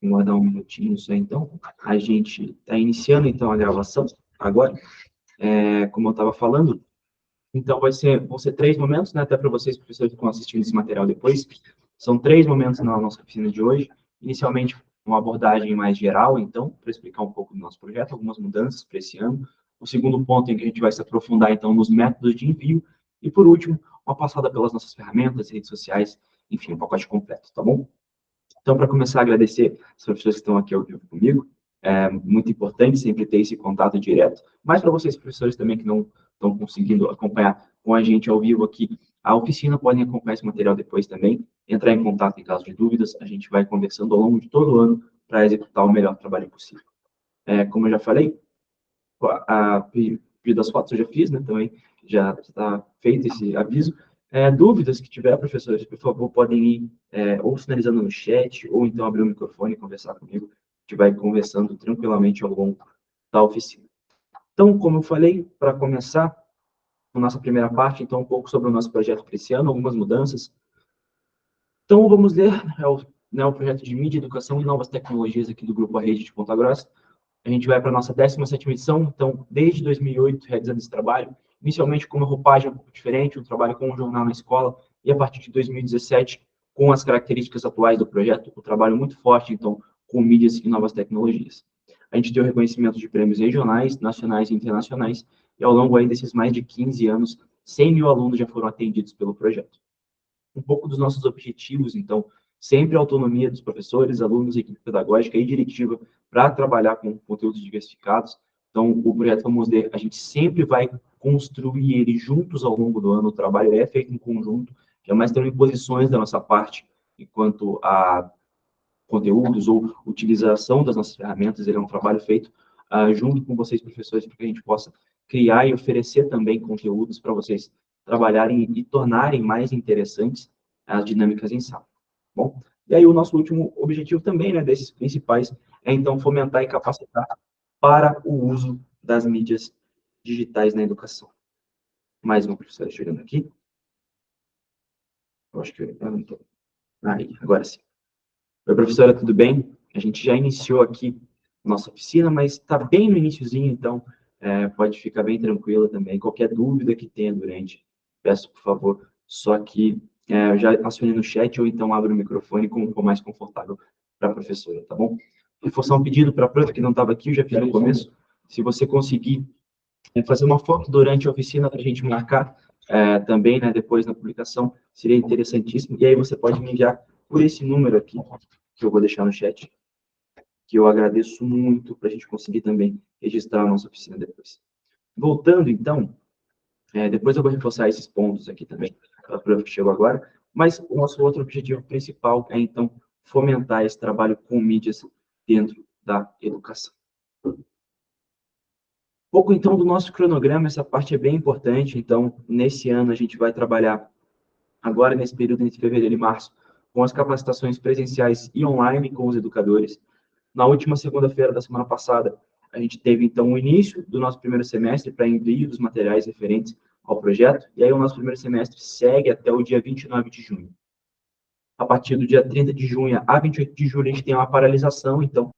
Vou guardar um minutinho só, então. A gente está iniciando, então, a gravação agora. Como eu estava falando, então vão ser 3 momentos, né, até para vocês, professores, que estão assistindo esse material depois. São 3 momentos na nossa oficina de hoje. Inicialmente, uma abordagem mais geral, então, para explicar um pouco do nosso projeto, algumas mudanças para esse ano. O segundo ponto em que a gente vai se aprofundar, então, nos métodos de envio. E, por último, uma passada pelas nossas ferramentas, redes sociais, enfim, um pacote completo, tá bom? Então, para começar, agradecer as professores que estão aqui ao vivo comigo. É muito importante sempre ter esse contato direto. Mas para vocês, professores, também que não estão conseguindo acompanhar com a gente ao vivo aqui, a oficina, podem acompanhar esse material depois também, entrar em contato em caso de dúvidas. A gente vai conversando ao longo de todo o ano para executar o melhor trabalho possível. Como eu já falei, a pedido das fotos eu já fiz, né, também já está feito esse aviso. Dúvidas que tiver, professores, por favor, podem ir ou sinalizando no chat, ou então abrir o microfone e conversar comigo. A gente vai conversando tranquilamente ao longo da oficina. Então, como eu falei, para começar a nossa primeira parte, então, um pouco sobre o nosso projeto para esse ano, algumas mudanças. Então, vamos ler o projeto de mídia, educação e novas tecnologias aqui do Grupo A Rede de Ponta Grossa. A gente vai para a nossa 17ª edição, então, desde 2008, realizando esse trabalho, inicialmente com uma roupagem um pouco diferente, um trabalho com um jornal na escola, e a partir de 2017, com as características atuais do projeto, um trabalho muito forte, então, com mídias e novas tecnologias. A gente deu reconhecimento de prêmios regionais, nacionais e internacionais, e ao longo aí desses mais de 15 anos, 100 mil alunos já foram atendidos pelo projeto. Um pouco dos nossos objetivos, então, sempre a autonomia dos professores, alunos, equipe pedagógica e diretiva para trabalhar com conteúdos diversificados. Então, o projeto Vamos Ler, a gente sempre vai construir ele juntos ao longo do ano, o trabalho é feito em conjunto, jamais tem imposições da nossa parte, enquanto a conteúdos ou utilização das nossas ferramentas, ele é um trabalho feito junto com vocês, professores, para que a gente possa criar e oferecer também conteúdos para vocês trabalharem e tornarem mais interessantes as dinâmicas em sala. Bom, e aí o nosso último objetivo também, né, desses principais, é então fomentar e capacitar para o uso das mídias digitais na educação. Mais uma professora chegando aqui. Eu acho que eu não estou. Aí, agora sim. Oi, professora, tudo bem? A gente já iniciou aqui nossa oficina, mas está bem no iniciozinho, então pode ficar bem tranquila também. Qualquer dúvida que tenha durante, peço, por favor, só que eu já acione no chat ou então abra o microfone como for mais confortável para a professora, tá bom? Reforçar um pedido para a prof que não estava aqui, eu já fiz no começo. Se você conseguir fazer uma foto durante a oficina para a gente marcar também, né, depois na publicação, seria interessantíssimo. E aí você pode me enviar por esse número aqui, que eu vou deixar no chat, que eu agradeço muito para a gente conseguir também registrar a nossa oficina depois. Voltando, então, depois eu vou reforçar esses pontos aqui também, para a prova que chegou agora, mas o nosso outro objetivo principal é, então, fomentar esse trabalho com mídias dentro da educação. Pouco, então, do nosso cronograma, essa parte é bem importante, então, nesse ano a gente vai trabalhar, agora nesse período entre fevereiro e março, com as capacitações presenciais e online com os educadores. Na última segunda-feira da semana passada, a gente teve, então, o início do nosso primeiro semestre para envio dos materiais referentes ao projeto, e aí o nosso primeiro semestre segue até o dia 29 de junho. A partir do dia 30 de junho a 28 de julho, a gente tem uma paralisação, então,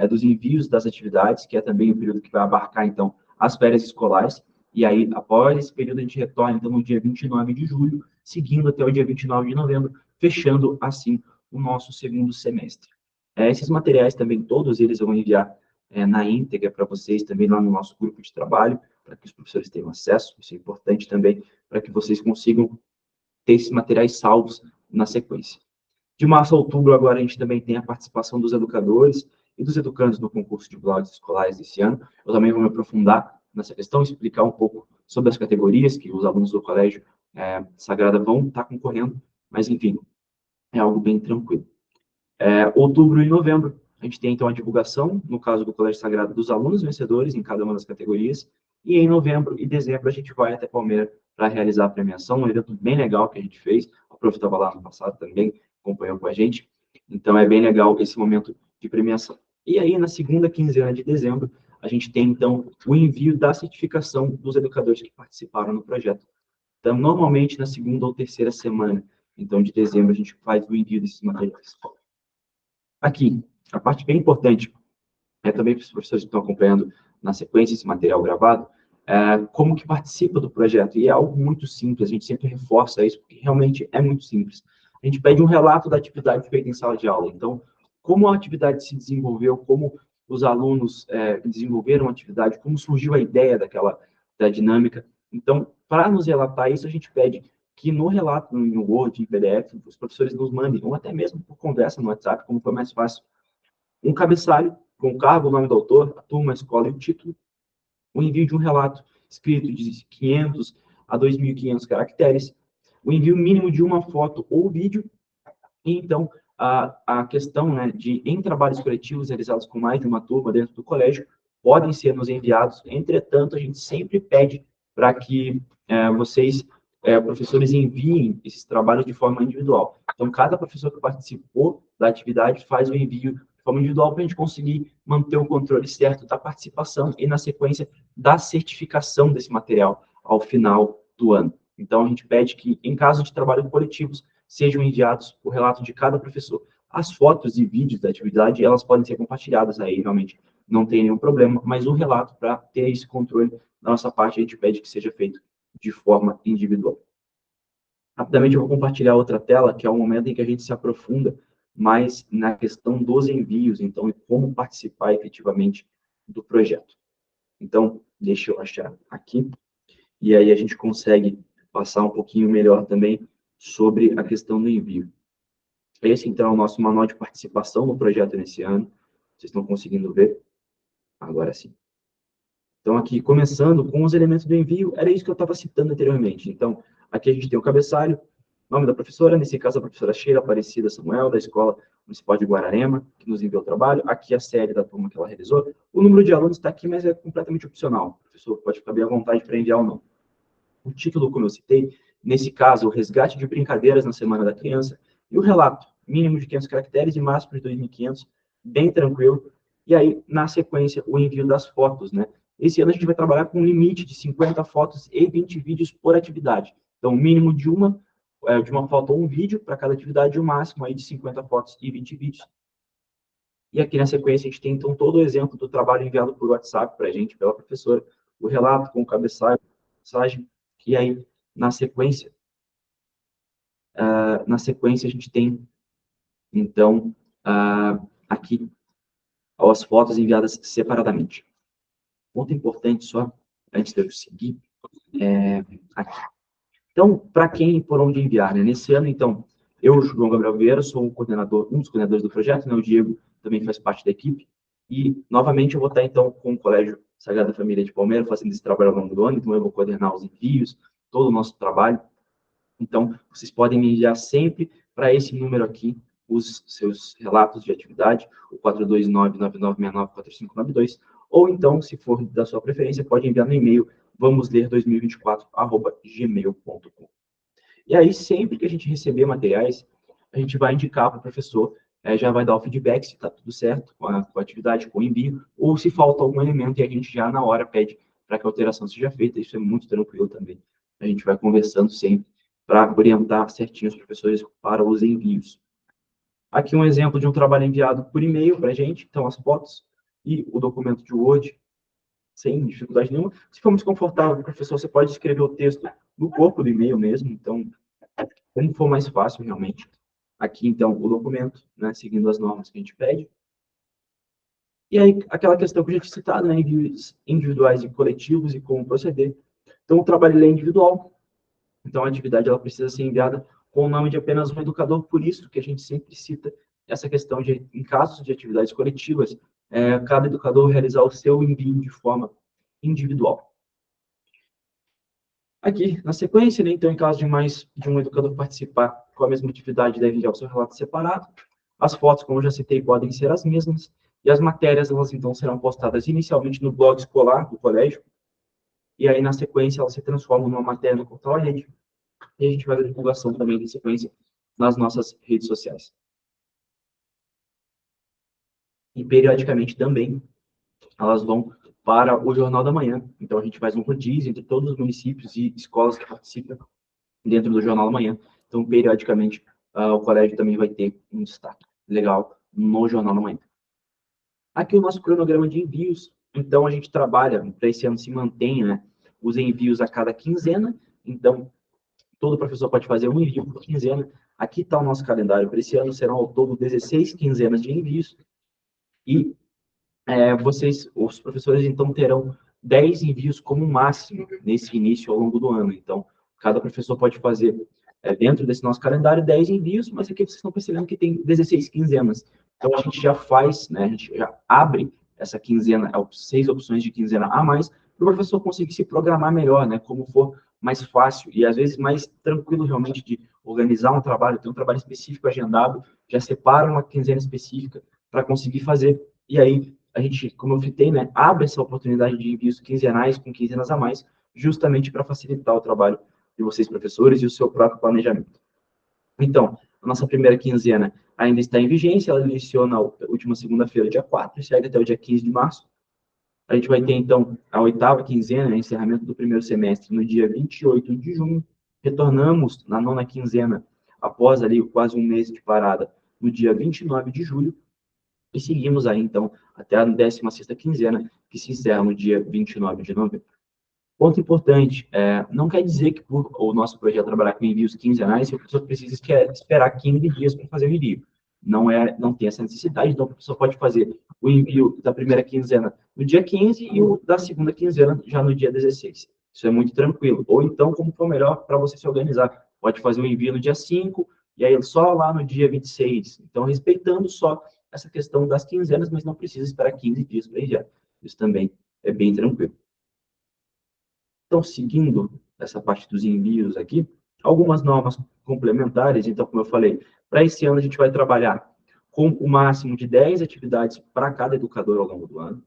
dos envios das atividades, que é também o período que vai abarcar, então, as férias escolares, e aí, após esse período, a gente retorna, então, no dia 29 de julho, seguindo até o dia 29 de novembro, fechando, assim, o nosso segundo semestre. Esses materiais também, todos eles eu vou enviar na íntegra para vocês, também lá no nosso grupo de trabalho, para que os professores tenham acesso, isso é importante também, para que vocês consigam ter esses materiais salvos na sequência. De março a outubro, agora, a gente também tem a participação dos educadores e dos educandos no concurso de blogs escolares desse ano. Eu também vou me aprofundar nessa questão, explicar um pouco sobre as categorias que os alunos do Colégio Sagrada vão estar concorrendo, mas, enfim, é algo bem tranquilo. Outubro e novembro, a gente tem, então, a divulgação, no caso do Colégio Sagrado, dos alunos vencedores em cada uma das categorias, e em novembro e dezembro a gente vai até Palmeira para realizar a premiação, um evento bem legal que a gente fez, a prof estava lá no passado também, acompanhou com a gente, então é bem legal esse momento de premiação. E aí, na segunda quinzena de dezembro, a gente tem, então, o envio da certificação dos educadores que participaram no projeto. Então, normalmente, na segunda ou terceira semana, então, de dezembro, a gente faz o envio desses materiais. Aqui, A parte bem importante é também para os professores que estão acompanhando na sequência esse material gravado, como que participa do projeto. E é algo muito simples, a gente sempre reforça isso, porque realmente é muito simples. A gente pede um relato da atividade feita em sala de aula. Então, como a atividade se desenvolveu, como os alunos desenvolveram a atividade, como surgiu a ideia da dinâmica. Então, para nos relatar isso, a gente pede que no relato, no Word, em PDF, os professores nos mandem, ou até mesmo por conversa no WhatsApp, como foi mais fácil, um cabeçalho com o cargo, o nome do autor, a turma, a escola e o título, o envio de um relato escrito de 500 a 2.500 caracteres, o envio mínimo de uma foto ou vídeo, e então a questão, né, de em trabalhos coletivos realizados com mais de uma turma dentro do colégio, podem ser nos enviados. Entretanto, a gente sempre pede para que vocês, professores, enviem esses trabalhos de forma individual. Então, cada professor que participou da atividade faz o envio de forma individual para a gente conseguir manter o controle certo da participação e, na sequência, da certificação desse material ao final do ano. Então, a gente pede que, em caso de trabalhos coletivos, sejam enviados o relato de cada professor. As fotos e vídeos da atividade, elas podem ser compartilhadas aí, realmente não tem nenhum problema, mas o relato, para ter esse controle da nossa parte, a gente pede que seja feito de forma individual. Rapidamente eu vou compartilhar outra tela, que é o momento em que a gente se aprofunda mais na questão dos envios, então, e como participar efetivamente do projeto. Então, deixa eu achar aqui, e aí a gente consegue passar um pouquinho melhor também sobre a questão do envio. Esse, então, é o nosso manual de participação no projeto nesse ano. Vocês estão conseguindo ver? Agora sim. Então, aqui, começando com os elementos do envio, era isso que eu estava citando anteriormente. Então, aqui a gente tem o cabeçalho, nome da professora, nesse caso a professora Sheila Aparecida Samuel, da Escola Municipal de Guararema, que nos enviou o trabalho. Aqui a série da turma que ela realizou. O número de alunos está aqui, mas é completamente opcional. O professor pode ficar bem à vontade para enviar ou não. O título, como eu citei, nesse caso, o resgate de brincadeiras na Semana da Criança, e o relato, mínimo de 500 caracteres e máximo de 2.500, bem tranquilo. E aí, na sequência, o envio das fotos, né? Esse ano a gente vai trabalhar com um limite de 50 fotos e 20 vídeos por atividade. Então, mínimo de uma foto ou um vídeo para cada atividade, e o máximo aí de 50 fotos e 20 vídeos. E aqui na sequência a gente tem, então, todo o exemplo do trabalho enviado por WhatsApp para a gente, pela professora, o relato com o cabeçalho, mensagem, e aí, na sequência a gente tem, então, aqui as fotos enviadas separadamente. Ponto importante só, antes de eu seguir, aqui. Então, para quem e por onde enviar, né? Nesse ano, então, eu, João Gabriel Vieira, sou um dos coordenadores do projeto, né? O Diego também faz parte da equipe, e, novamente, eu vou estar, então, com o Colégio Sagrada Família de Palmeiras, fazendo esse trabalho ao longo do ano, então eu vou coordenar os envios, todo o nosso trabalho. Então, vocês podem me enviar sempre para esse número aqui os seus relatos de atividade, o 429-9969-4592, ou então, se for da sua preferência, pode enviar no e-mail vamosler2024@gmail.com. E aí, sempre que a gente receber materiais, a gente vai indicar para o professor, já vai dar o feedback se está tudo certo com a atividade, com o envio, ou se falta algum elemento e a gente já na hora pede para que a alteração seja feita. Isso é muito tranquilo também. A gente vai conversando sempre para orientar certinho os professores para os envios. Aqui um exemplo de um trabalho enviado por e-mail para a gente, então as fotos e o documento de Word, sem dificuldade nenhuma. Se for muito confortável, professor, você pode escrever o texto no corpo do e-mail mesmo, então, como for mais fácil, realmente. Aqui, então, o documento, né, seguindo as normas que a gente pede. E aí, aquela questão que eu já tinha citado, né, envios individuais e coletivos e como proceder. Então, o trabalho é individual, então a atividade ela precisa ser enviada com o nome de apenas um educador, por isso que a gente sempre cita essa questão de, em casos de atividades coletivas, cada educador realizar o seu envio de forma individual. Aqui, na sequência, né, então, em caso de mais de um educador participar com a mesma atividade, deve enviar o seu relato separado. As fotos, como eu já citei, podem ser as mesmas. E as matérias, elas, então, serão postadas inicialmente no blog escolar do colégio. E aí, na sequência, elas se transformam numa matéria no portal Rede. E a gente vai ver a divulgação também, em sequência, nas nossas redes sociais. E, periodicamente, também, elas vão para o Jornal da Manhã. Então, a gente faz um rodízio entre todos os municípios e escolas que participam dentro do Jornal da Manhã. Então, periodicamente, o colégio também vai ter um destaque legal no Jornal da Manhã. Aqui o nosso cronograma de envios. Então, a gente trabalha, para esse ano se mantém, né, os envios a cada quinzena. Então, todo professor pode fazer um envio por quinzena. Aqui está o nosso calendário para esse ano, serão ao todo 16 quinzenas de envios. E os professores, então, terão 10 envios como máximo nesse início ao longo do ano. Então, cada professor pode fazer, dentro desse nosso calendário, 10 envios, mas aqui vocês estão percebendo que tem 16 quinzenas. Então, a gente já faz, né, a gente já abre essa quinzena, 6 opções de quinzena a mais, para o professor conseguir se programar melhor, né, como for mais fácil e, às vezes, mais tranquilo, realmente, de organizar um trabalho, ter um trabalho específico agendado, já separa uma quinzena específica para conseguir fazer. E aí, a gente, como eu citei, né, abre essa oportunidade de envios quinzenais com quinzenas a mais, justamente para facilitar o trabalho de vocês, professores, e o seu próprio planejamento. Então, a nossa primeira quinzena ainda está em vigência, ela iniciou na última segunda-feira, dia 4, e segue até o dia 15 de março. A gente vai ter, então, a oitava quinzena, né, encerramento do primeiro semestre, no dia 28 de junho. Retornamos na nona quinzena, após ali quase um mês de parada, no dia 29 de julho. E seguimos aí, então, até a 16ª quinzena, que se encerra no dia 29 de novembro. Ponto importante, não quer dizer que por o nosso projeto trabalhar com envios quinzenais, o professor precisa esperar 15 dias para fazer o envio. Não tem essa necessidade, então o professor pode fazer o envio da primeira quinzena no dia 15 e o da segunda quinzena já no dia 16. Isso é muito tranquilo. Ou então, como for melhor para você se organizar, pode fazer o envio no dia 5 e aí só lá no dia 26. Então, respeitando só essa questão das quinzenas, mas não precisa esperar 15 dias para enviar. Isso também é bem tranquilo. Então, seguindo essa parte dos envios aqui, algumas normas complementares. Então, como eu falei, para esse ano a gente vai trabalhar com o máximo de 10 atividades para cada educador ao longo do ano.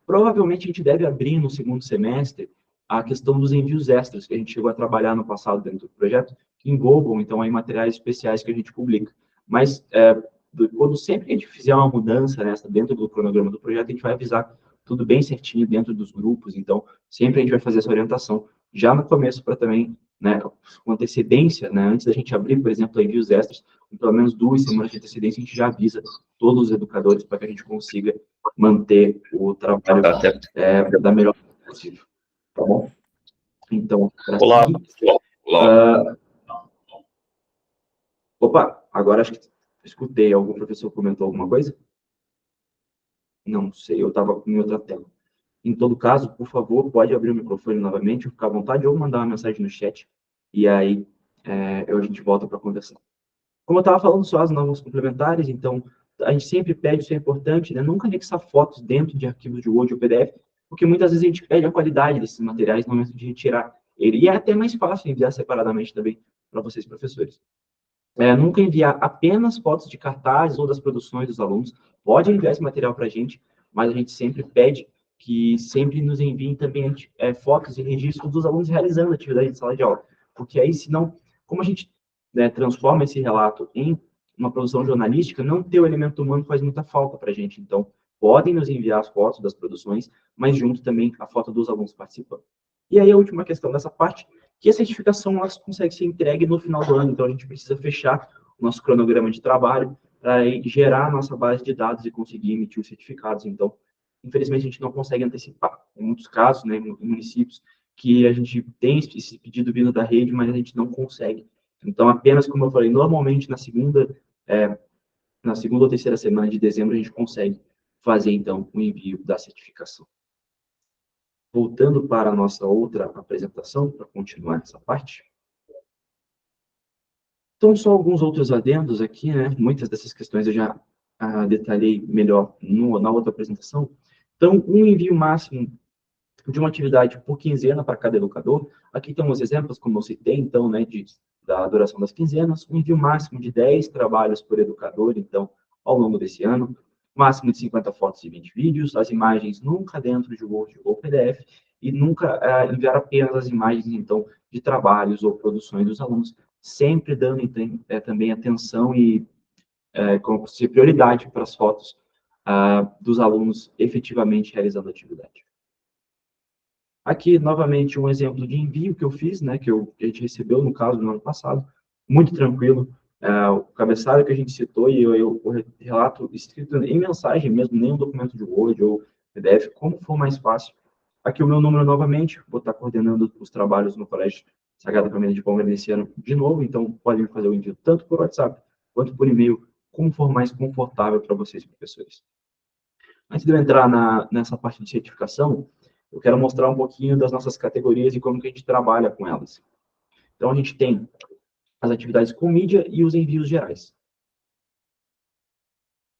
Provavelmente a gente deve abrir no segundo semestre a questão dos envios extras, que a gente chegou a trabalhar no passado dentro do projeto, que envolvam, então, aí, materiais especiais que a gente publica. Mas, quando sempre que a gente fizer uma mudança nessa dentro do cronograma do projeto, a gente vai avisar tudo bem certinho dentro dos grupos, então, sempre a gente vai fazer essa orientação já no começo para também, né, com antecedência, né, antes da gente abrir, por exemplo, envios extras, com pelo menos 2 semanas de antecedência, a gente já avisa todos os educadores para que a gente consiga manter o trabalho da melhor forma possível, tá bom? Então, para seguir... Opa, agora acho que escutei, algum professor comentou alguma coisa? Não sei, eu estava em outra tela. Em todo caso, por favor, pode abrir o microfone novamente, ficar à vontade, ou mandar uma mensagem no chat, e aí a gente volta para conversar. Como eu estava falando, só as normas complementares, então, a gente sempre pede, isso é importante, né? Nunca anexar fotos dentro de arquivos de Word ou PDF, porque muitas vezes a gente perde a qualidade desses materiais no momento de retirar ele. E é até mais fácil enviar separadamente também para vocês, professores. Nunca enviar apenas fotos de cartazes ou das produções dos alunos. Pode enviar esse material para a gente, mas a gente sempre pede que sempre nos enviem também fotos e registros dos alunos realizando a atividade de sala de aula. Porque aí, senão, como a gente, né, transforma esse relato em uma produção jornalística, não ter o elemento humano faz muita falta para a gente. Então, podem nos enviar as fotos das produções, mas junto também a foto dos alunos participando. E aí, a última questão dessa parte, que a certificação ela consegue ser entregue no final do ano, então a gente precisa fechar o nosso cronograma de trabalho para gerar a nossa base de dados e conseguir emitir os certificados. Então, infelizmente, a gente não consegue antecipar. Em muitos casos, né, em municípios, que a gente tem esse pedido vindo da rede, mas a gente não consegue. Então, apenas, como eu falei, normalmente na segunda ou terceira semana de dezembro, a gente consegue fazer, então, o envio da certificação. Voltando para a nossa outra apresentação, para continuar essa parte. Então, só alguns outros adendos aqui, né? Muitas dessas questões eu já detalhei melhor na outra apresentação. Então, um envio máximo de uma atividade por quinzena para cada educador. Aqui estão os exemplos, como eu citei, então, né, da duração das quinzenas. Um envio máximo de 10 trabalhos por educador, então, ao longo desse ano. Máximo de 50 fotos e 20 vídeos. As imagens nunca dentro de Word ou PDF. E nunca enviar apenas as imagens, então, de trabalhos ou produções dos alunos, sempre dando também atenção e como se prioridade para as fotos dos alunos efetivamente realizando a atividade. Aqui, novamente, um exemplo de envio que eu fiz, né, que a gente recebeu, no caso, no ano passado, muito tranquilo, O cabeçalho que a gente citou e o relato escrito em mensagem mesmo, nem um documento de Word ou PDF, como for mais fácil. Aqui o meu número novamente, vou estar coordenando os trabalhos no Colégio Sagrada Família de Palmeiras esse ano de novo, então podem fazer o envio tanto por WhatsApp quanto por e-mail, como for mais confortável para vocês, professores. Antes de eu entrar nessa parte de certificação, eu quero mostrar um pouquinho das nossas categorias e como que a gente trabalha com elas. Então, a gente tem as atividades com mídia e os envios gerais.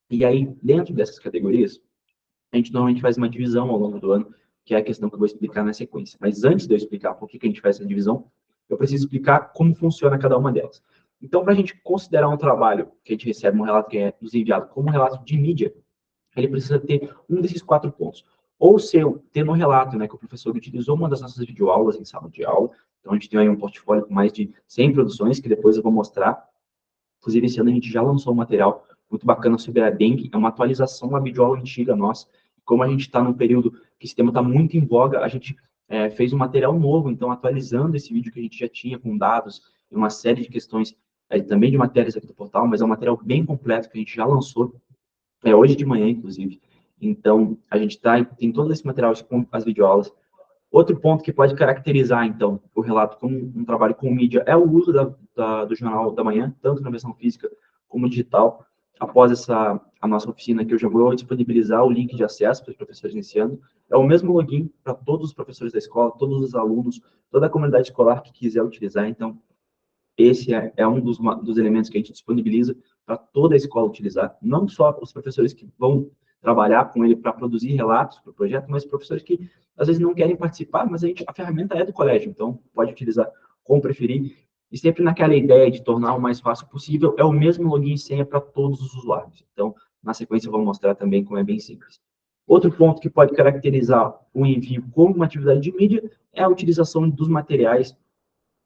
E aí, dentro dessas categorias, a gente normalmente faz uma divisão ao longo do ano, que é a questão que eu vou explicar na sequência. Mas antes de eu explicar por que a gente faz essa divisão, eu preciso explicar como funciona cada uma delas. Então, para a gente considerar um trabalho que a gente recebe, um relato que é nos enviado como um relato de mídia, ele precisa ter um desses 4 pontos. Ou ter no relato, né, que o professor utilizou uma das nossas videoaulas em sala de aula. Então, a gente tem aí um portfólio com mais de 100 produções, que depois eu vou mostrar. Inclusive, esse ano a gente já lançou um material muito bacana sobre a dengue. É uma atualização da videoaula antiga nossa. Como a gente está num período que esse tema está muito em voga, a gente fez um material novo, então, atualizando esse vídeo que a gente já tinha com dados e uma série de questões também de matérias aqui do portal, mas é um material bem completo que a gente já lançou hoje de manhã, inclusive. Então, a gente tem todo esse material com as videoaulas. Outro ponto que pode caracterizar, então, o relato como um trabalho com mídia é o uso do Jornal da Manhã, tanto na versão física como digital. Após a nossa oficina, que eu já vou disponibilizar o link de acesso para os professores iniciando, é o mesmo login para todos os professores da escola, todos os alunos, toda a comunidade escolar que quiser utilizar. Então, esse é um dos elementos que a gente disponibiliza para toda a escola utilizar, não só os professores que vão trabalhar com ele para produzir relatos para o projeto, mas professores que às vezes não querem participar, mas a ferramenta é do colégio, então pode utilizar como preferir. E sempre naquela ideia de tornar o mais fácil possível, é o mesmo login e senha para todos os usuários. Então, na sequência, eu vou mostrar também como é bem simples. Outro ponto que pode caracterizar o envio como uma atividade de mídia é a utilização dos materiais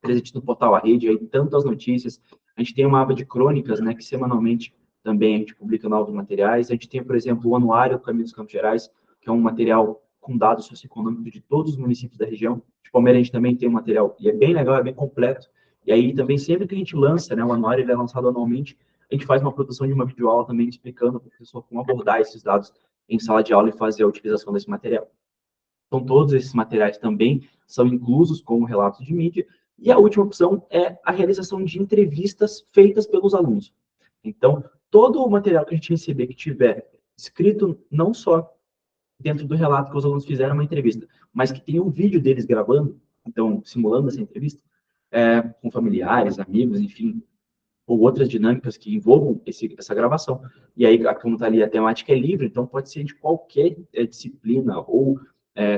presente no portal A Rede, aí tanto as notícias, a gente tem uma aba de crônicas, né, que semanalmente também a gente publica novos materiais, a gente tem, por exemplo, o Anuário do Caminho dos Campos Gerais, que é um material com dados socioeconômicos de todos os municípios da região. De Palmeiras a gente também tem um material, e é bem legal, é bem completo, e aí também sempre que a gente lança, né, o Anuário ele é lançado anualmente, a gente faz uma produção de uma videoaula também explicando para o professor como abordar esses dados em sala de aula e fazer a utilização desse material. Então, todos esses materiais também são inclusos como relatos de mídia. E a última opção é a realização de entrevistas feitas pelos alunos. Então, todo o material que a gente receber que tiver escrito não só dentro do relato que os alunos fizeram uma entrevista, mas que tem um vídeo deles gravando, então, simulando essa entrevista, com familiares, amigos, enfim, ou outras dinâmicas que envolvam essa gravação. E aí, como está ali, a temática é livre, então pode ser de qualquer disciplina ou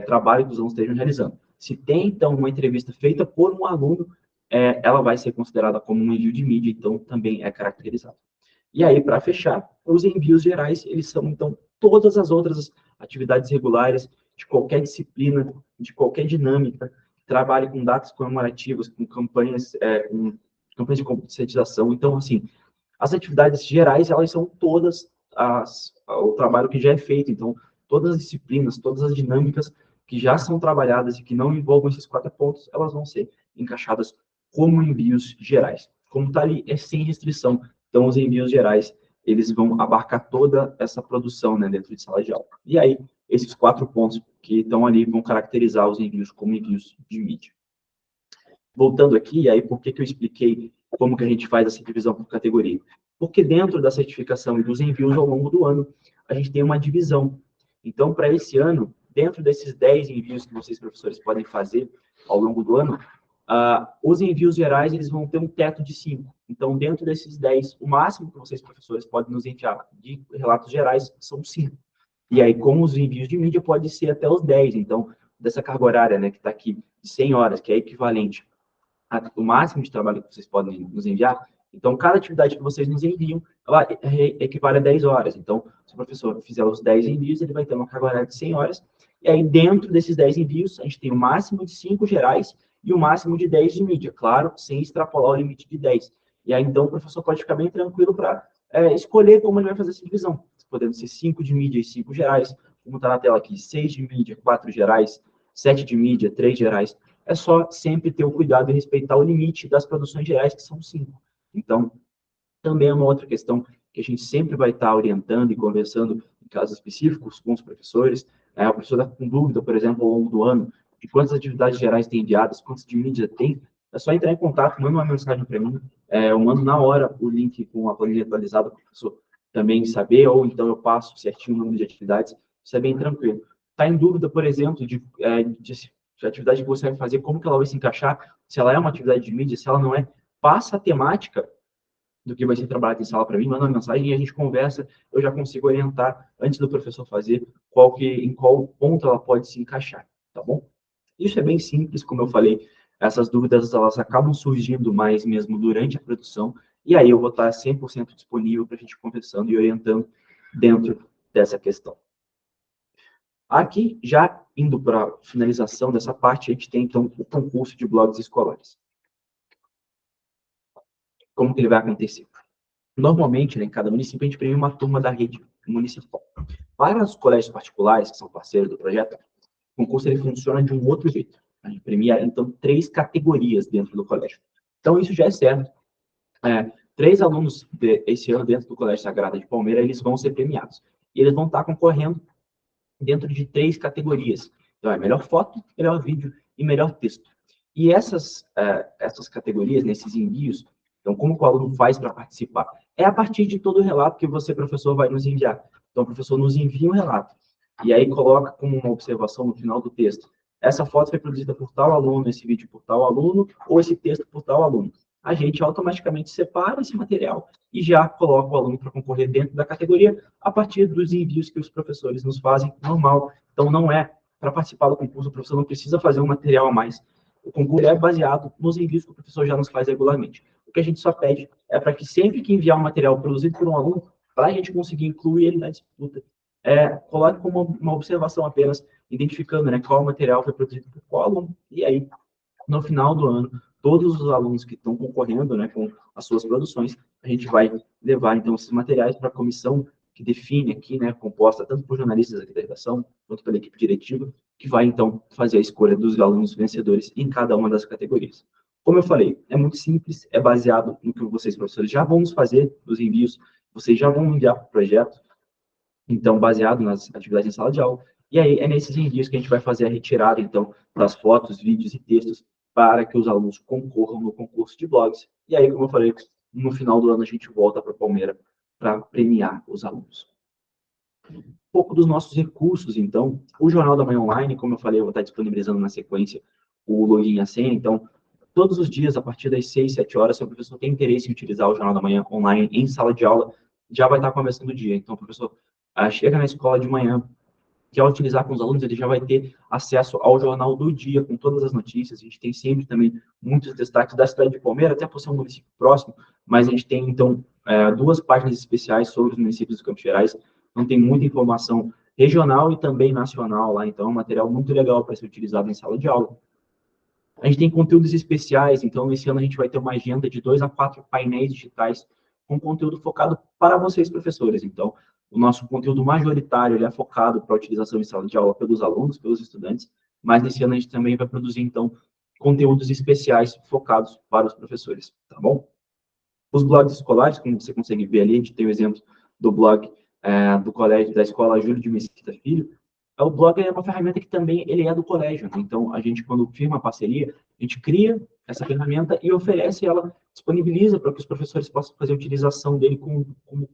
trabalho que os alunos estejam realizando. Se tem, então, uma entrevista feita por um aluno, ela vai ser considerada como um envio de mídia, então também é caracterizado. E aí, para fechar, os envios gerais, eles são, então, todas as outras atividades regulares de qualquer disciplina, de qualquer dinâmica, que trabalhe com datas comemorativas, com campanhas de conscientização. Então, assim, as atividades gerais, elas são todas o trabalho que já é feito. Então, todas as disciplinas, todas as dinâmicas que já são trabalhadas e que não envolvam esses 4 pontos, elas vão ser encaixadas como envios gerais. Como está ali, é sem restrição. Então, os envios gerais, eles vão abarcar toda essa produção, né, dentro de sala de aula. E aí, esses 4 pontos que estão ali vão caracterizar os envios como envios de mídia. Voltando aqui, aí por que eu expliquei como que a gente faz essa divisão por categoria? Porque dentro da certificação e dos envios ao longo do ano, a gente tem uma divisão. Então, para esse ano, dentro desses 10 envios que vocês, professores, podem fazer ao longo do ano, os envios gerais, eles vão ter um teto de 5. Então, dentro desses 10, o máximo que vocês, professores, podem nos enviar de relatos gerais são 5. E aí, como os envios de mídia, pode ser até os 10. Então, dessa carga horária, né, que está aqui, de 100 horas, que é equivalente o máximo de trabalho que vocês podem nos enviar. Então, cada atividade que vocês nos enviam, ela equivale a 10 horas. Então, se o professor fizer os 10 envios, ele vai ter uma carga horária de 100 horas. E aí, dentro desses 10 envios, a gente tem o máximo de 5 gerais e o máximo de 10 de mídia. Claro, sem extrapolar o limite de 10. E aí, então, o professor pode ficar bem tranquilo para escolher como ele vai fazer essa divisão. Podendo ser 5 de mídia e 5 gerais, como está na tela aqui, 6 de mídia, 4 gerais, 7 de mídia, 3 gerais. É só sempre ter o cuidado e respeitar o limite das produções gerais, que são 5. Então, também é uma outra questão que a gente sempre vai estar orientando e conversando em casos específicos com os professores. O professor está com dúvida, por exemplo, ao longo do ano, de quantas atividades gerais tem enviadas, quantas de mídia tem, é só entrar em contato, manda uma mensagem para mim, eu mando na hora o link com a planilha atualizada para o professor também saber, ou então eu passo certinho o número de atividades, isso é bem tranquilo. Está em dúvida, por exemplo, de atividade que você vai fazer, como que ela vai se encaixar, se ela é uma atividade de mídia, se ela não é, passa a temática do que vai ser trabalhado em sala para mim, manda uma mensagem e a gente conversa, eu já consigo orientar, antes do professor fazer, em qual ponto ela pode se encaixar, tá bom? Isso é bem simples, como eu falei, essas dúvidas elas acabam surgindo mais mesmo durante a produção, e aí eu vou estar 100% disponível para a gente conversando e orientando dentro dessa questão. Aqui, já indo para a finalização dessa parte, a gente tem, então, o concurso de blogs escolares. Como que ele vai acontecer? Normalmente, né, em cada município, a gente premia uma turma da rede municipal. Para os colégios particulares, que são parceiros do projeto, o concurso ele funciona de um outro jeito. A gente premia, então, 3 categorias dentro do colégio. Então, isso já é certo. 3 alunos esse ano dentro do Colégio Sagrada de Palmeira, eles vão ser premiados. E eles vão estar concorrendo dentro de 3 categorias. Então, é melhor foto, melhor vídeo e melhor texto. E essas categorias, nesses envios, então, como que o aluno faz para participar? É a partir de todo o relato que você, professor, vai nos enviar. Então, o professor nos envia um relato. E aí coloca como uma observação no final do texto. Essa foto foi produzida por tal aluno, esse vídeo por tal aluno, ou esse texto por tal aluno. A gente automaticamente separa esse material e já coloca o aluno para concorrer dentro da categoria a partir dos envios que os professores nos fazem normal. Então, não é para participar do concurso, o professor não precisa fazer um material a mais. O concurso é baseado nos envios que o professor já nos faz regularmente. O que a gente só pede é para que sempre que enviar um material produzido por um aluno, para a gente conseguir incluir ele na disputa, coloque como uma observação apenas, identificando, né, qual material foi produzido por qual aluno. E aí, no final do ano, todos os alunos que estão concorrendo, né, com as suas produções, a gente vai levar, então, esses materiais para a comissão que define aqui, né, composta tanto por jornalistas aqui da redação, quanto pela equipe diretiva, que vai, então, fazer a escolha dos alunos vencedores em cada uma das categorias. Como eu falei, é muito simples, é baseado no que vocês, professores, já vão nos fazer, nos envios, vocês já vão enviar para o projeto, então, baseado nas atividades em sala de aula, e aí é nesses envios que a gente vai fazer a retirada, então, das fotos, vídeos e textos, para que os alunos concorram no concurso de blogs. E aí, como eu falei, no final do ano a gente volta para a Palmeira para premiar os alunos. Um pouco dos nossos recursos, então, o Jornal da Manhã Online, como eu falei, eu vou estar disponibilizando na sequência o login e a senha, então, todos os dias, a partir das 6, 7 horas, se o professor tem interesse em utilizar o Jornal da Manhã Online em sala de aula, já vai estar começando o dia. Então, o professor chega na escola de manhã, quer utilizar com os alunos, ele já vai ter acesso ao jornal do dia, com todas as notícias. A gente tem sempre também muitos destaques da cidade de Palmeira, até por ser um município próximo, mas a gente tem, então, 2 páginas especiais sobre os municípios dos Campos Gerais. Então, tem muita informação regional e também nacional lá, então é um material muito legal para ser utilizado em sala de aula. A gente tem conteúdos especiais, então, esse ano a gente vai ter uma agenda de 2 a 4 painéis digitais com conteúdo focado para vocês, professores. Então, o nosso conteúdo majoritário ele é focado para a utilização em sala de aula pelos alunos, pelos estudantes, mas nesse ano a gente também vai produzir, então, conteúdos especiais focados para os professores, tá bom? Os blogs escolares, como você consegue ver ali, a gente tem o exemplo do blog do colégio, da escola Júlio de Mesquita Filho. O blog é uma ferramenta que também ele é do colégio, né? Então, a gente, quando firma a parceria, a gente cria essa ferramenta e oferece ela, disponibiliza para que os professores possam fazer a utilização dele como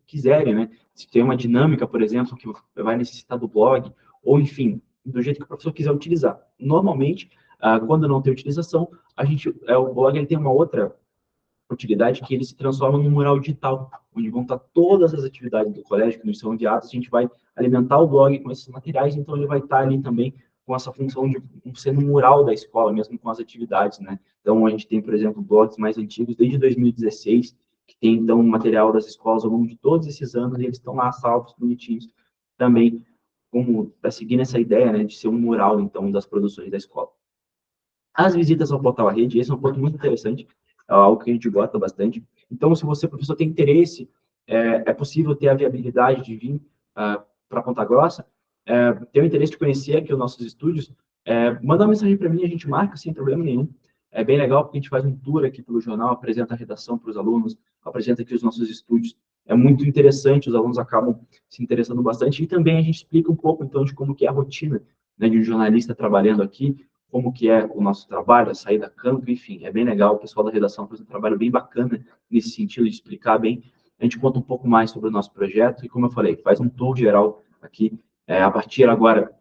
quiserem, né? Se tem uma dinâmica, por exemplo, que vai necessitar do blog, ou enfim, do jeito que o professor quiser utilizar. Normalmente, quando não tem utilização, o blog ele tem uma outra utilidade que ele se transforma num mural digital, onde vão estar todas as atividades do colégio que nos são enviadas, a gente vai alimentar o blog com esses materiais, então ele vai estar ali também com essa função de ser um mural da escola, mesmo com as atividades, né? Então, a gente tem, por exemplo, blogs mais antigos, desde 2016, que tem, então, material das escolas ao longo de todos esses anos, e eles estão lá salvos, bonitinhos, também, para seguir nessa ideia, né, de ser um mural, então, das produções da escola. As visitas ao portal à rede, esse é um ponto muito interessante, é algo que a gente gosta bastante. Então, se você, professor, tem interesse, é possível ter a viabilidade de vir para Ponta Grossa, ter o interesse de conhecer aqui os nossos estúdios, manda uma mensagem para mim, a gente marca sem problema nenhum. É bem legal porque a gente faz um tour aqui pelo jornal, apresenta a redação para os alunos, apresenta aqui os nossos estúdios. É muito interessante, os alunos acabam se interessando bastante. E também a gente explica um pouco, então, de como que é a rotina, né, de um jornalista trabalhando aqui, como que é o nosso trabalho, a saída a campo, enfim, é bem legal. O pessoal da redação faz um trabalho bem bacana nesse sentido, de explicar bem. A gente conta um pouco mais sobre o nosso projeto e, como eu falei, faz um tour geral aqui. A partir agora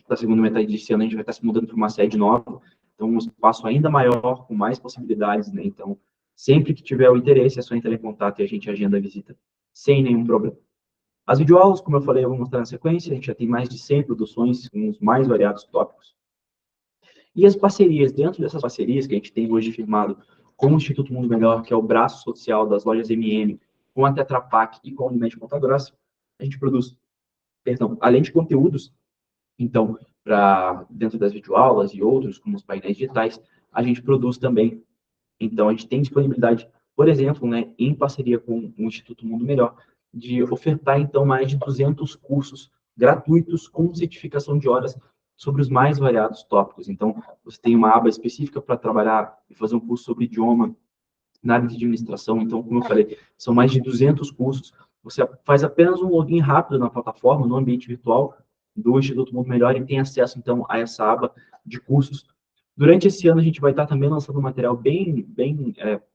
da segunda metade desse ano, a gente vai estar se mudando para uma sede nova, então um espaço ainda maior, com mais possibilidades, né? Então, sempre que tiver o interesse, é só entrar em contato e a gente agenda a visita sem nenhum problema. As videoaulas, como eu falei, eu vou mostrar na sequência, a gente já tem mais de 100 produções com os mais variados tópicos. E as parcerias, dentro dessas parcerias que a gente tem hoje firmado com o Instituto Mundo Melhor, que é o braço social das lojas MM, com a Tetra Pak e com a Unimed Ponta Grossa, a gente produz, perdão, além de conteúdos, então, para dentro das videoaulas e outros, como os painéis digitais, a gente produz também. Então, a gente tem disponibilidade, por exemplo, né, em parceria com o Instituto Mundo Melhor, de ofertar, então, mais de 200 cursos gratuitos com certificação de horas sobre os mais variados tópicos. Então, você tem uma aba específica para trabalhar e fazer um curso sobre idioma na área de administração. Então, como eu falei, são mais de 200 cursos. Você faz apenas um login rápido na plataforma, no ambiente virtual do Instituto Mundo Melhor e tem acesso, então, a essa aba de cursos. Durante esse ano, a gente vai estar também lançando um material bem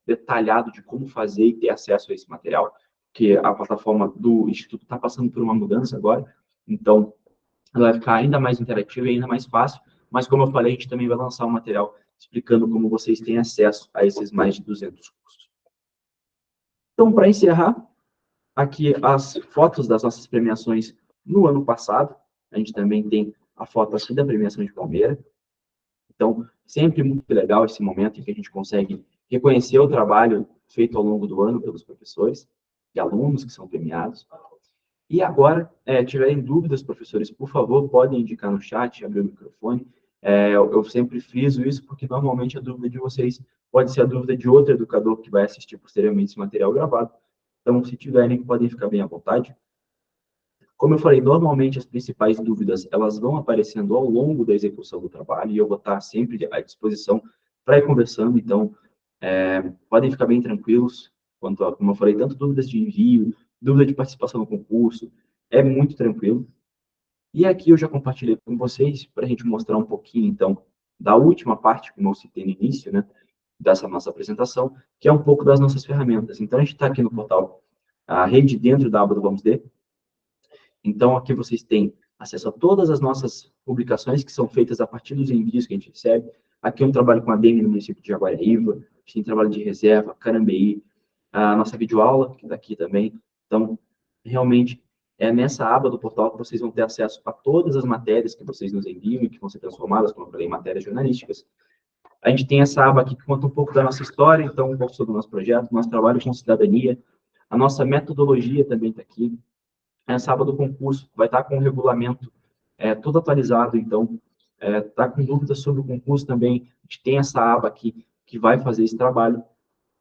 detalhado de como fazer e ter acesso a esse material, que a plataforma do Instituto está passando por uma mudança agora. Então, ela vai ficar ainda mais interativa e ainda mais fácil, mas como eu falei, a gente também vai lançar um material explicando como vocês têm acesso a esses mais de 200 cursos. Então, para encerrar, aqui as fotos das nossas premiações no ano passado, a gente também tem a foto aqui da premiação de Palmeira. Então, sempre muito legal esse momento em que a gente consegue reconhecer o trabalho feito ao longo do ano pelos professores e alunos que são premiados. E agora, tiverem dúvidas, professores, por favor, podem indicar no chat, abrir o microfone. Eu sempre friso isso, porque normalmente a dúvida de vocês pode ser a dúvida de outro educador que vai assistir posteriormente esse material gravado. Então, se tiverem, podem ficar bem à vontade. Como eu falei, normalmente as principais dúvidas, elas vão aparecendo ao longo da execução do trabalho, e eu vou estar sempre à disposição para ir conversando. Então, podem ficar bem tranquilos, quanto a, como eu falei, tanto dúvidas de envio, dúvida de participação no concurso, é muito tranquilo. E aqui eu já compartilhei com vocês, para a gente mostrar um pouquinho, então, da última parte, como eu citei no início, né, dessa nossa apresentação, que é um pouco das nossas ferramentas. Então, a gente está aqui no portal A Rede dentro da aba do Vamos D. Então, aqui vocês têm acesso a todas as nossas publicações que são feitas a partir dos envios que a gente recebe. Aqui eu trabalho com a DEM no município de Jaguariúna, a gente tem trabalho de reserva, Carambeí, a nossa videoaula, que está aqui também. Então, realmente, é nessa aba do portal que vocês vão ter acesso a todas as matérias que vocês nos enviam e que vão ser transformadas, como eu falei, em matérias jornalísticas. A gente tem essa aba aqui que conta um pouco da nossa história, então, um pouco sobre o nosso projeto, nosso trabalho com cidadania. A nossa metodologia também está aqui. Essa aba do concurso vai estar com o regulamento todo atualizado, então, está com dúvidas sobre o concurso também, a gente tem essa aba aqui que vai fazer esse trabalho.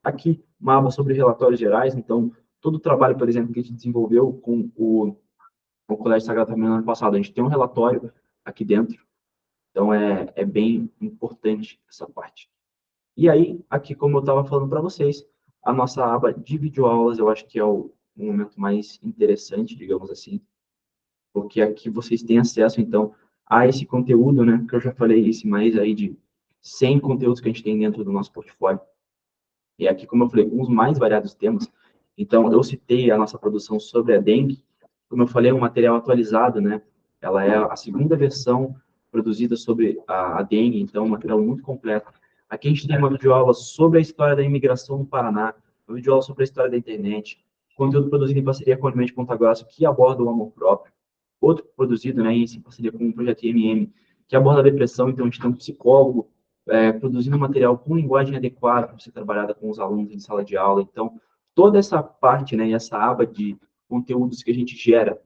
Aqui, uma aba sobre relatórios gerais, então, todo o trabalho, por exemplo, que a gente desenvolveu com o Colégio Sagrado Família no ano passado, a gente tem um relatório aqui dentro, então é bem importante essa parte. E aí, aqui, como eu estava falando para vocês, a nossa aba de videoaulas, eu acho que é o momento mais interessante, digamos assim, porque aqui vocês têm acesso, então, a esse conteúdo, né, que eu já falei, esse mais aí de 100 conteúdos que a gente tem dentro do nosso portfólio. E aqui, como eu falei, com os mais variados temas. Então, eu citei a nossa produção sobre a dengue, como eu falei, é um material atualizado, né, ela é a segunda versão produzida sobre a dengue, então, um material muito completo. Aqui a gente tem uma videoaula sobre a história da imigração no Paraná, uma videoaula sobre a história da internet, conteúdo produzido em parceria com a Unimed Ponta Grossa, que aborda o amor próprio. Outro produzido, né, em parceria com o projeto IMM, que aborda a depressão, então a gente tem um psicólogo produzindo material com linguagem adequada para ser trabalhada com os alunos em sala de aula. Então, toda essa parte, né, e essa aba de conteúdos que a gente gera,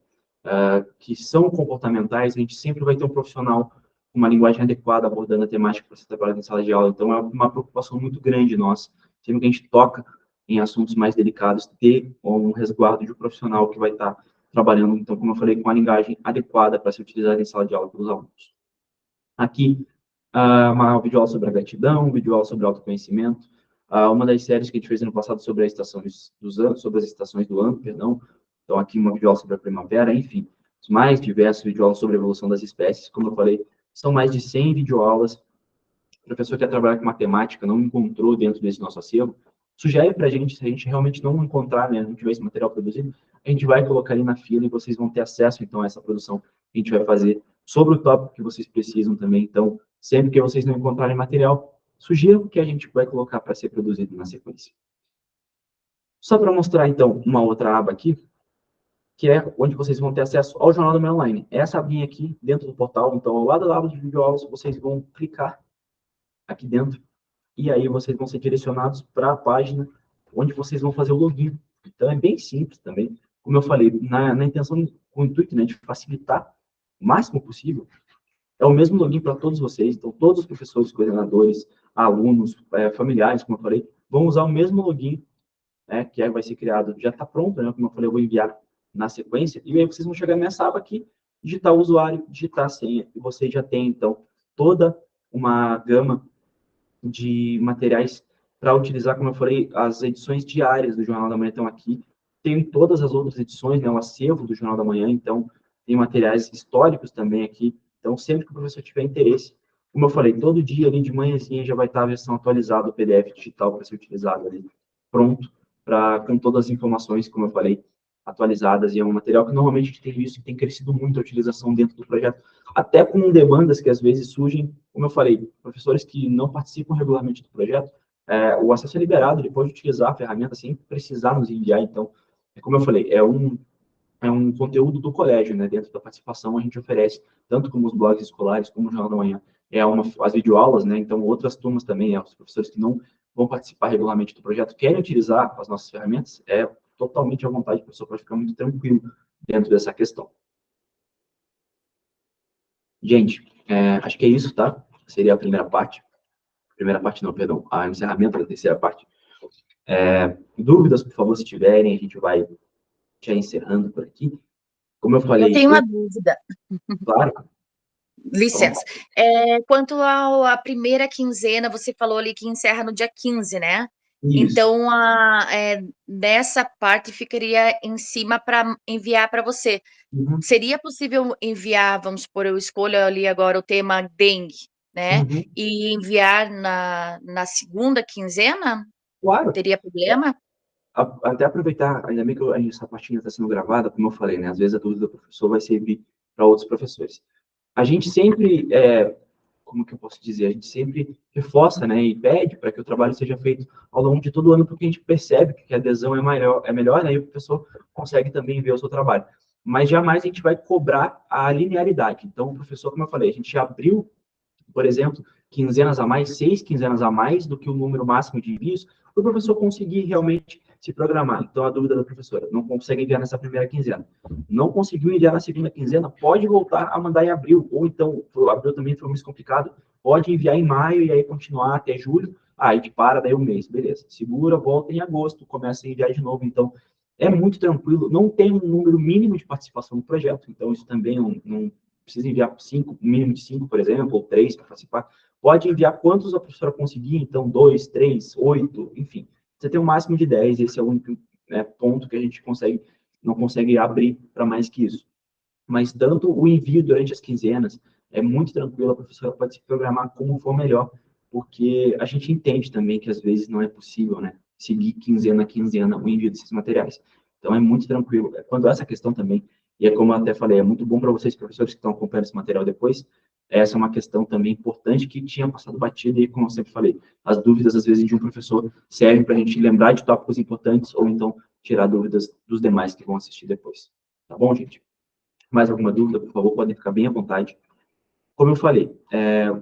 que são comportamentais, a gente sempre vai ter um profissional com uma linguagem adequada abordando a temática para ser trabalhada em sala de aula. Então, é uma preocupação muito grande nossa. Sempre que a gente toca em assuntos mais delicados, ter um resguardo de um profissional que vai estar trabalhando, então, como eu falei, com a linguagem adequada para ser utilizada em sala de aula pelos alunos. Aqui, uma videoaula sobre a gratidão, videoaula sobre autoconhecimento, uma das séries que a gente fez ano passado sobre a estação dos anos, sobre as estações do ano, perdão. Então, aqui uma videoaula sobre a primavera, enfim. Os mais diversos videoaulas sobre a evolução das espécies, como eu falei, são mais de 100 videoaulas. O professor que quer trabalhar com matemática não encontrou dentro desse nosso acervo, sugere para a gente, se a gente realmente não encontrar, né, não tiver esse material produzido, a gente vai colocar ali na fila e vocês vão ter acesso, então, a essa produção que a gente vai fazer sobre o tópico que vocês precisam também. Então, sempre que vocês não encontrarem material, sugiro que a gente vai colocar para ser produzido na sequência. Só para mostrar, então, uma outra aba aqui, que é onde vocês vão ter acesso ao Jornal da Manhã Online. Essa abinha aqui, dentro do portal, então, ao lado da aba de videoaulas, vocês vão clicar aqui dentro, e aí vocês vão ser direcionados para a página onde vocês vão fazer o login. Então, é bem simples também. Como eu falei, na intenção, com o intuito, né, de facilitar o máximo possível, é o mesmo login para todos vocês. Então, todos os professores, coordenadores, alunos, familiares, como eu falei, vão usar o mesmo login, né, que vai ser criado, já está pronto, né, como eu falei, eu vou enviar na sequência, e aí vocês vão chegar nessa aba aqui, digitar o usuário, digitar a senha, e vocês já têm, então, toda uma gama de materiais para utilizar, como eu falei, as edições diárias do Jornal da Manhã estão aqui, tem todas as outras edições, né, o acervo do Jornal da Manhã, então tem materiais históricos também aqui, então sempre que o professor tiver interesse, como eu falei, todo dia ali de manhãzinha já vai estar a versão atualizada do PDF digital para ser utilizado ali, pronto, com todas as informações, como eu falei, atualizadas, e é um material que normalmente a gente tem visto que tem crescido muito a utilização dentro do projeto, até com demandas que às vezes surgem, como eu falei, professores que não participam regularmente do projeto, o acesso é liberado, ele pode utilizar a ferramenta sem precisar nos enviar, então, como eu falei, é um conteúdo do colégio, né? Dentro da participação a gente oferece, tanto como os blogs escolares, como o Jornal da Manhã, as videoaulas, né? Então, outras turmas também, os professores que não vão participar regularmente do projeto, querem utilizar as nossas ferramentas, é totalmente à vontade, o professor pode ficar muito tranquilo dentro dessa questão. Gente, acho que é isso, tá? Seria a primeira parte. Primeira parte não, perdão, a encerramento da terceira parte. Dúvidas, por favor, se tiverem, a gente vai já encerrando por aqui. Como eu Eu falei, tenho uma dúvida. claro, Licença. Quanto à primeira quinzena, você falou ali que encerra no dia 15, né? isso. Então, nessa parte ficaria em cima para enviar para você. Uhum, Seria possível enviar, vamos supor, eu escolho ali agora o tema dengue, né? uhum, E enviar na segunda quinzena? claro. Teria problema? Até aproveitar, ainda bem que essa partinha está sendo gravada, como eu falei, né? Às vezes a dúvida do professor vai servir para outros professores. A gente sempre, como que eu posso dizer? A gente sempre reforça, né? E pede para que o trabalho seja feito ao longo de todo o ano, porque a gente percebe que a adesão é melhor, né? E o professor consegue também ver o seu trabalho. Mas jamais a gente vai cobrar a linearidade. Então, o professor, como eu falei, a gente abriu, por exemplo, quinzenas a mais, 6 quinzenas a mais do que o número máximo de envios, para o professor conseguir realmente se programar. Então, a dúvida da professora, não consegue enviar nessa primeira quinzena. Não conseguiu enviar na segunda quinzena, pode voltar a mandar em abril, ou então, abril também foi mais complicado, pode enviar em maio e aí continuar até julho, aí a gente para, daí um mês, beleza. Segura, volta em agosto, começa a enviar de novo, então, é muito tranquilo, não tem um número mínimo de participação no projeto, então isso também não precisa enviar cinco, um mínimo de 5, por exemplo, ou 3 para participar. Pode enviar quantos a professora conseguir, então 2, 3, 8, enfim. Você tem um máximo de 10, esse é o único, né, ponto que a gente não consegue abrir para mais que isso. Mas tanto o envio durante as quinzenas é muito tranquilo, a professora pode se programar como for melhor, porque a gente entende também que às vezes não é possível, né, seguir quinzena a quinzena o envio desses materiais. Então é muito tranquilo. Quando essa questão também, e é como eu até falei, é muito bom para vocês, professores que estão acompanhando esse material depois, essa é uma questão também importante que tinha passado batida e, como eu sempre falei, as dúvidas, às vezes, de um professor servem para a gente lembrar de tópicos importantes ou então tirar dúvidas dos demais que vão assistir depois. Tá bom, gente? Mais alguma dúvida, por favor, podem ficar bem à vontade. Como eu falei,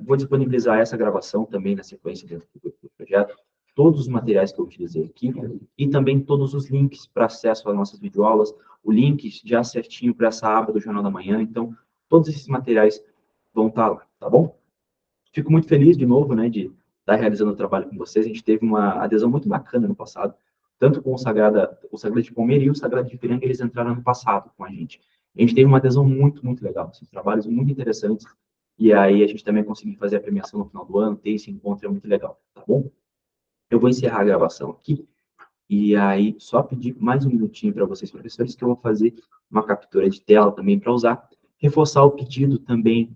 vou disponibilizar essa gravação também na sequência dentro do projeto, todos os materiais que eu utilizei aqui e também todos os links para acesso às nossas videoaulas, o link já certinho para essa aba do Jornal da Manhã, então todos esses materiais vão estar lá, tá bom? Fico muito feliz de novo, né, de estar realizando o trabalho com vocês, a gente teve uma adesão muito bacana no passado, tanto com o Sagrado de Palmeira e o Sagrado de Ipiranga, eles entraram no passado com a gente. A gente teve uma adesão muito, muito legal, assim, trabalhos muito interessantes, e aí a gente também conseguir fazer a premiação no final do ano, ter esse encontro é muito legal, tá bom? Eu vou encerrar a gravação aqui, e aí só pedir mais um minutinho para vocês, professores, que eu vou fazer uma captura de tela também para usar, reforçar o pedido também